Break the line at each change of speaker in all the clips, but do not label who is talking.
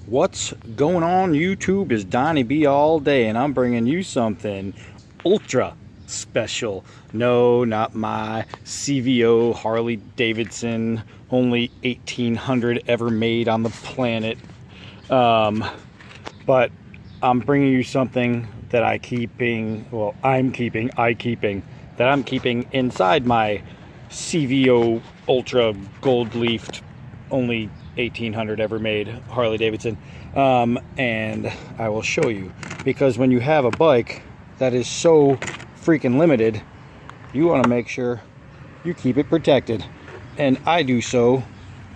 What's going on YouTube? Is Donnie B all day, and I'm bringing you something ultra special. No, not my CVO Harley Davidson, only 1800 ever made on the planet. But I'm bringing you something that I'm keeping inside my CVO Ultra Gold Leafed, only 1800 ever made Harley Davidson. And I will show you, because when you have a bike that is so freaking limited, you want to make sure you keep it protected, and I do so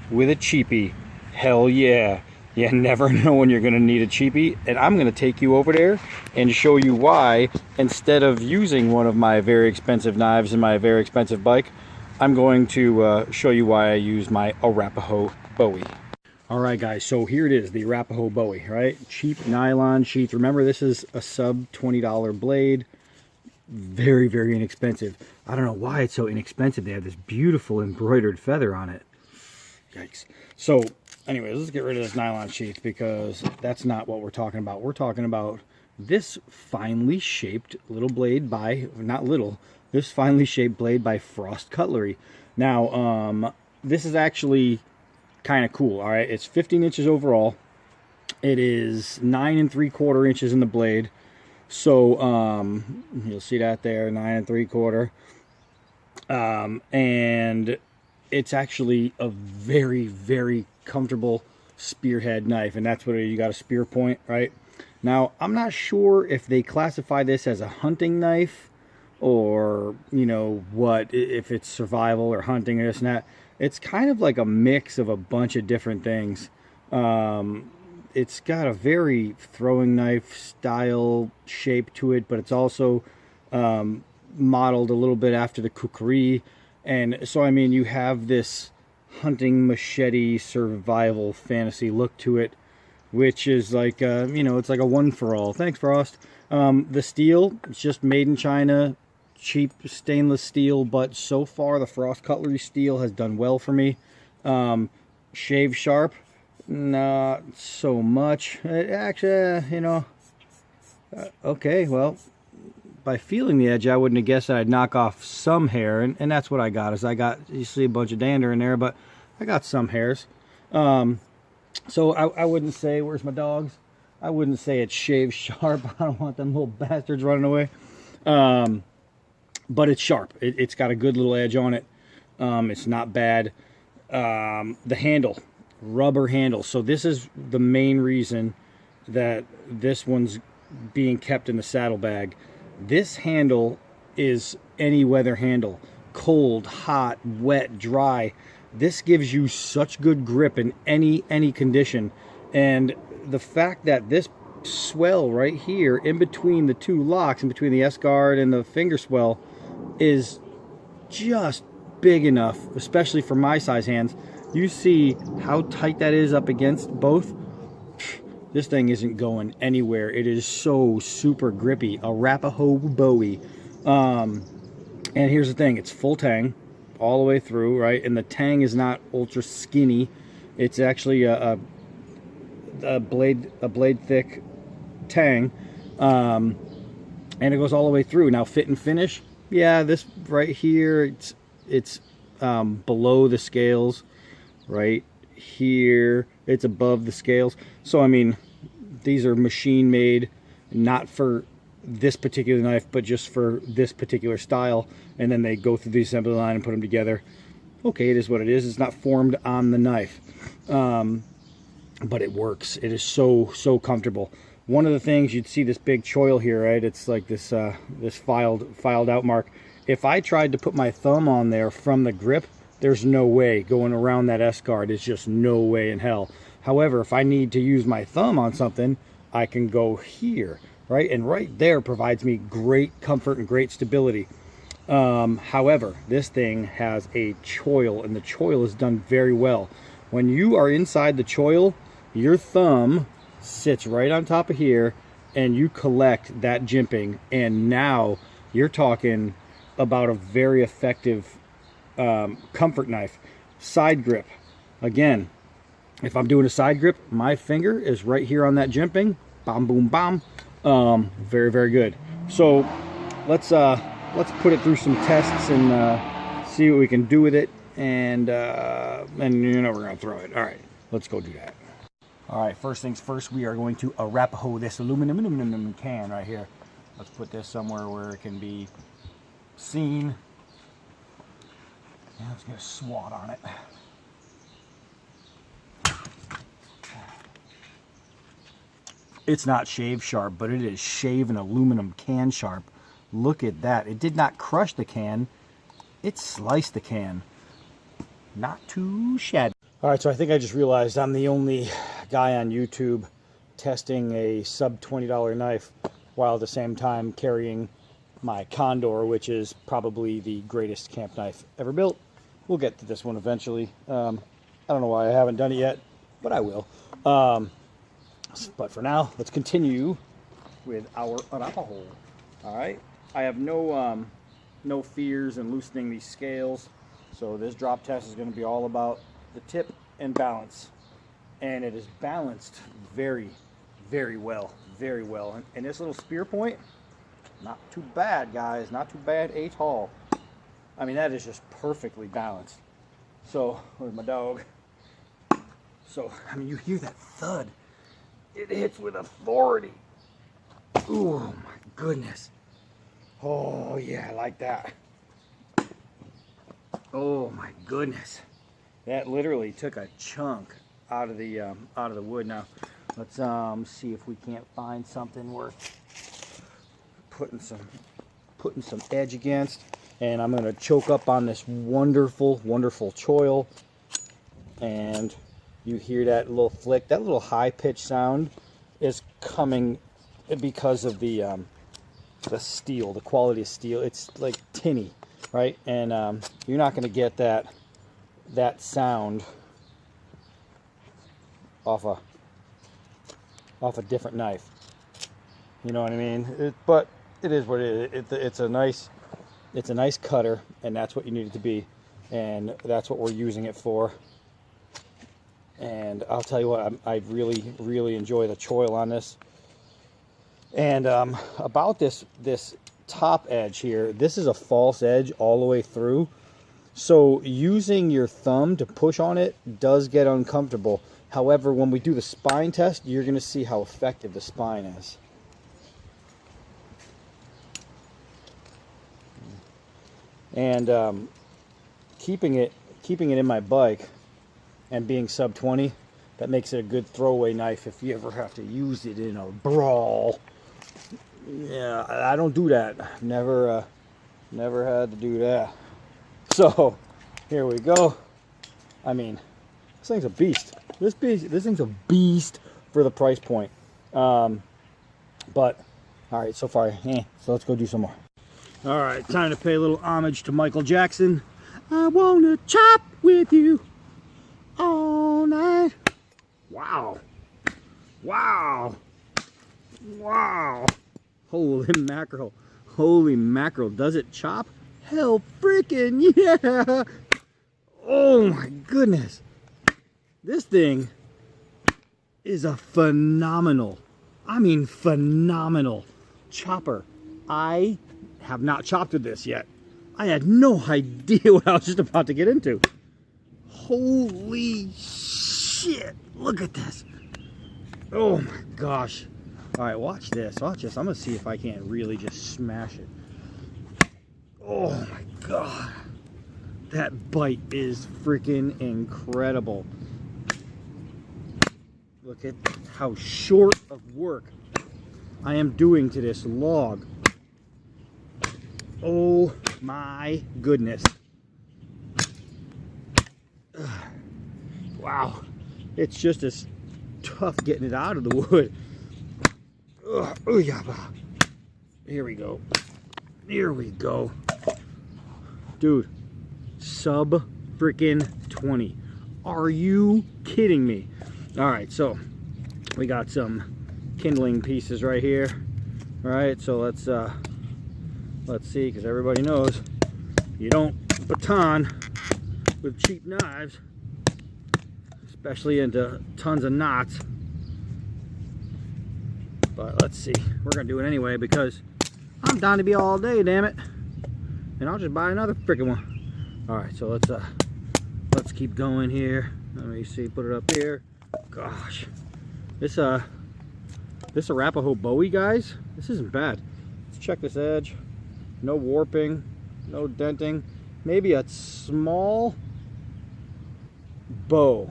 with a cheapie. Hell yeah. You never know when you're going to need a cheapie, and I'm going to take you over there and show you why, instead of using one of my very expensive knives in my very expensive bike, I'm going to show you why I use my Arapaho Bowie. Alright guys, so here it is, the Arapaho Bowie, right? Cheap nylon sheath. Remember, this is a sub $20 blade. Very, very inexpensive. I don't know why it's so inexpensive. They have this beautiful embroidered feather on it. Yikes. So anyways, let's get rid of this nylon sheath, because that's not what we're talking about. We're talking about this finely shaped little blade by, this finely shaped blade by Frost Cutlery. Now, this is actually kind of cool. All right, it's 15 inches overall. It is 9 3/4 inches in the blade. So you'll see that there, 9 3/4. And it's actually a very, very comfortable spearhead knife, and that's what you got, a spear point, right? Now, I'm not sure if they classify this as a hunting knife, or you know what, if it's survival or hunting or this and that. It's kind of like a mix of a bunch of different things. It's got a very throwing knife style shape to it, but it's also modeled a little bit after the kukri. And so, I mean, you have this hunting machete survival fantasy look to it, which is like, you know, it's like a one for all. Thanks, Frost. The steel, it's just made in China, cheap stainless steel, but so far the Frost Cutlery steel has done well for me. Shave sharp, not so much. Actually, you know, okay, well, by feeling the edge, I wouldn't have guessed that I'd knock off some hair, and that's what I got. Is I got, you see a bunch of dander in there, but I got some hairs. So I wouldn't say, where's my dogs? I wouldn't say it's shave sharp. I don't want them little bastards running away. But it's sharp. It's got a good little edge on it. It's not bad. The handle, rubber handle. So this is the main reason that this one's being kept in the saddlebag. This handle is any weather handle. Cold, hot, wet, dry. This gives you such good grip in any condition. And the fact that this swell right here in between the two locks, in between the S-guard and the finger swell, is just big enough, especially for my size hands. You see how tight that is up against both? This thing isn't going anywhere. It is so super grippy. Arapaho Bowie. And here's the thing, it's full tang all the way through, right? And the tang is not ultra skinny. It's actually a blade thick tang. And it goes all the way through. Now, fit and finish, yeah, this right here, it's below the scales. Right here, it's above the scales. So, I mean, these are machine made, not for this particular knife, but just for this particular style. And then they go through the assembly line and put them together. Okay, it is what it is. It's not formed on the knife. But it works. It is so comfortable. One of the things, you'd see this big choil here, right? It's like this this filed out mark. If I tried to put my thumb on there from the grip, there's no way going around that S-guard. It's just no way in hell. However, if I need to use my thumb on something, I can go here, right? And right there provides me great comfort and great stability. However, this thing has a choil, and the choil is done very well. When you are inside the choil, your thumb sits right on top of here, and you collect that jimping, and now you're talking about a very effective comfort knife. Side grip, again, If I'm doing a side grip, my finger is right here on that jimping. Bam, boom, bam. Very, very good. So let's put it through some tests and see what we can do with it. And you know we're gonna throw it. All right, let's go do that. All right, first things first, we are going to Arapaho this aluminum can right here. Let's put this somewhere where it can be seen. And let's get a swat on it. It's not shave sharp, but it is shave and aluminum can sharp. Look at that. It did not crush the can. It sliced the can. Not too shabby. All right, so I think I just realized I'm the only guy on YouTube testing a sub $20 knife while at the same time carrying my Condor, which is probably the greatest camp knife ever built. We'll get to this one eventually. I don't know why I haven't done it yet, but I will. But for now, let's continue with our Arapaho. All right, I have no fears in loosening these scales, so this drop test is going to be all about the tip and balance, and it is balanced very, very well, very well. And this little spear point, not too bad, guys, not too bad at all. I mean, that is just perfectly balanced. So, where's my dog? So, I mean, you hear that thud. It hits with authority. Ooh, my goodness. Oh, yeah, I like that. Oh, my goodness. That literally took a chunk out of the wood. Now, let's see if we can't find something worth putting some edge against. And I'm going to choke up on this wonderful, wonderful choil. And you hear that little flick, that little high-pitched sound is coming because of the steel, the quality of steel. It's like tinny, right? And you're not going to get that sound off a different knife. You know what I mean? But it is what it is. It's a nice cutter, and that's what you need it to be, and that's what we're using it for. And I'll tell you what, I really, really enjoy the choil on this. And about this top edge here, this is a false edge all the way through. So using your thumb to push on it does get uncomfortable. However, when we do the spine test, you're going to see how effective the spine is. And keeping it in my bike and being sub 20, that makes it a good throwaway knife if you ever have to use it in a brawl. Yeah, I don't do that. Never had to do that. So here we go. I mean, this thing's a beast. This thing's a beast for the price point. But all right, so far, so let's go do some more. All right, time to pay a little homage to Michael Jackson. I wanna chop with you all night. Wow. Wow. Wow. Holy mackerel. Holy mackerel. Does it chop? Hell freaking yeah. Oh my goodness. This thing is a phenomenal, I mean phenomenal chopper. I have not chopped with this yet. I had no idea what I was just about to get into. Holy shit. Look at this. Oh my gosh. All right, watch this. Watch this. I'm going to see if I can't really just smash it. Oh my god. That bite is freaking incredible. Look at how short of work I am doing to this log. Oh my goodness. Wow. It's just as tough getting it out of the wood. Here we go. Here we go. Dude, sub freaking 20. Are you kidding me? All right, so we got some kindling pieces right here. All right, so let's see, because everybody knows you don't baton with cheap knives, especially into tons of knots. But let's see, we're gonna do it anyway because I'm down to be all day, damn it. And I'll just buy another freaking one. All right, so let's keep going here. Let me see, put it up here. Gosh, this Arapaho Bowie, guys, this isn't bad. Let's check this edge. No warping, no denting. Maybe a small bow.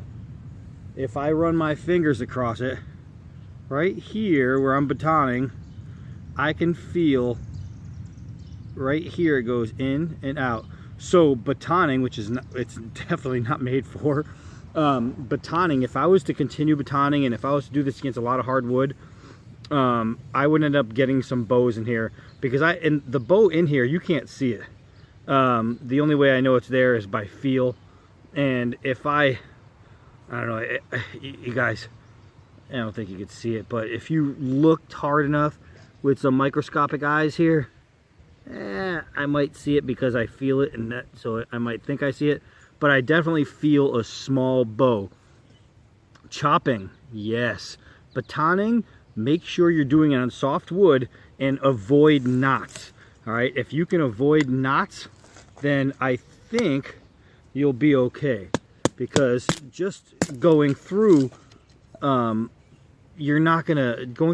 If I run my fingers across it, right here where I'm batoning, I can feel right here it goes in and out. So batoning, which is not, it's definitely not made for batoning. If I was to continue batoning and if I was to do this against a lot of hardwood, I would end up getting some bows in here because and the bow in here, you can't see it. The only way I know it's there is by feel. And if I don't know, you guys, I don't think you could see it, but if you looked hard enough with some microscopic eyes here, I might see it because I feel it, and so I might think I see it, but I definitely feel a small bow. Chopping, yes. Batoning, make sure you're doing it on soft wood and avoid knots. All right, if you can avoid knots, then I think you'll be okay, because just going through going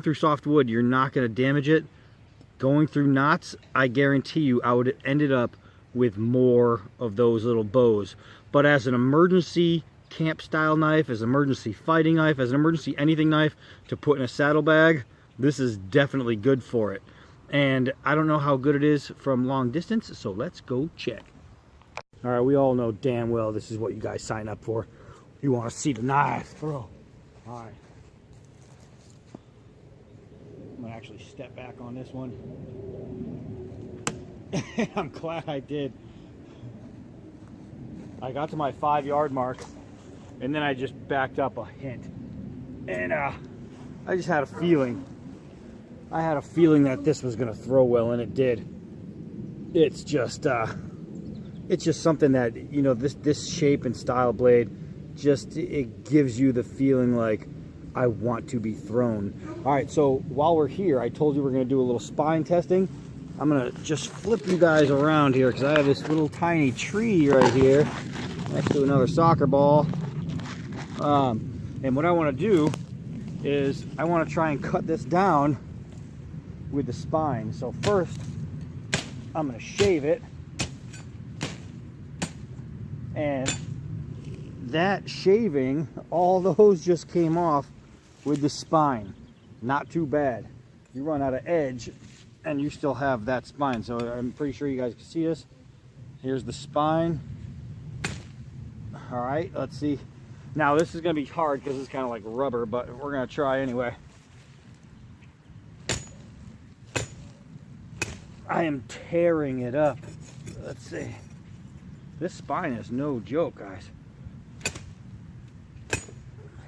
through soft wood, you're not gonna damage it. Going through knots, I guarantee you I would have ended up with more of those little bows. But as an emergency camp style knife, as an emergency fighting knife, as an emergency anything knife to put in a saddlebag, this is definitely good for it. And I don't know how good it is from long distance, so let's go check. All right, we all know damn well this is what you guys sign up for. You want to see the knife throw. All right. I'm gonna actually step back on this one. I'm glad I did. I got to my 5-yard mark and then I just backed up a hint. And I just had a feeling. I had a feeling that this was gonna throw well, and it did. It's just something that, you know, this shape and style blade, just, it gives you the feeling like I want to be thrown. All right, so while we're here, I told you we're gonna do a little spine testing. I'm gonna just flip you guys around here because I have this little tiny tree right here next to another soccer ball. And what I wanna do is I wanna try and cut this down with the spine. So first, I'm gonna shave it. And that shaving, all those just came off with the spine. Not too bad. You run out of edge and you still have that spine. So I'm pretty sure you guys can see this. Here's the spine. All right, let's see. Now this is gonna be hard because it's kind of like rubber, but we're gonna try anyway. I am tearing it up. Let's see. This spine is no joke, guys.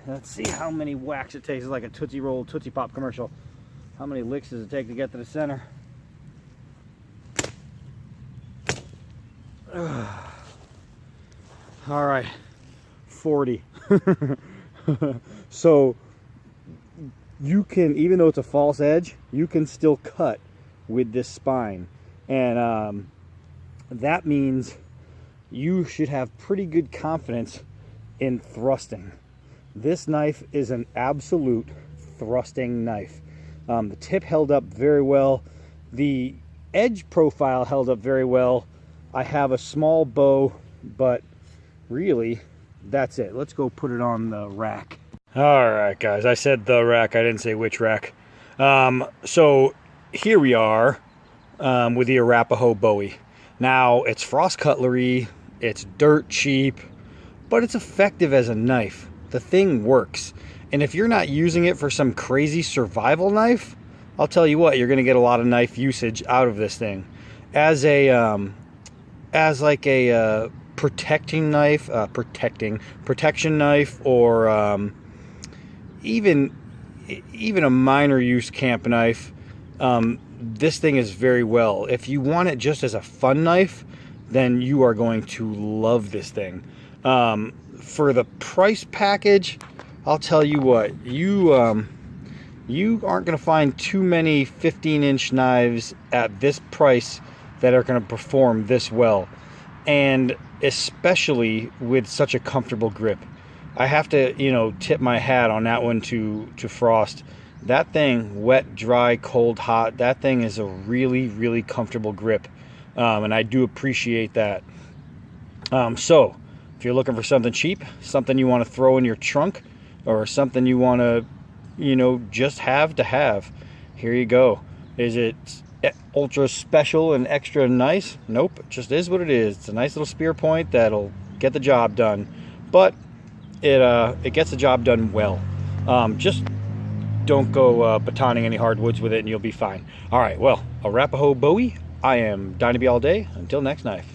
Let's see how many whacks it takes. It's like a Tootsie Roll, Tootsie Pop commercial. How many licks does it take to get to the center? All right, 40. So you can, even though it's a false edge, you can still cut with this spine. And that means you should have pretty good confidence in thrusting. This knife is an absolute thrusting knife. The tip held up very well. The edge profile held up very well. I have a small bow, but really, that's it. Let's go put it on the rack. All right, guys. I said the rack. I didn't say which rack. So here we are with the Arapaho Bowie. Now, it's frost cutlery. It's dirt cheap, but it's effective as a knife. The thing works. And if you're not using it for some crazy survival knife, I'll tell you what, you're going to get a lot of knife usage out of this thing. As a like a protecting knife, protection knife, or even a minor use camp knife, this thing is very well. If you want it just as a fun knife, then you are going to love this thing. for the price package, I'll tell you what, you aren't going to find too many 15-inch knives at this price that are going to perform this well, and especially with such a comfortable grip. I have to, you know, tip my hat on that one to Frost. That thing, wet, dry, cold, hot, that thing is a really, really comfortable grip, and I do appreciate that. So if you're looking for something cheap, something you want to throw in your trunk, or something you want to, you know, just have to have, here you go. Is it ultra special and extra nice? Nope, it just is what it is. It's a nice little spear point that'll get the job done, but it gets the job done well. Just don't go batoning any hardwoods with it and you'll be fine. All right, well, Arapaho Bowie, I am Dinah B all day. Until next knife.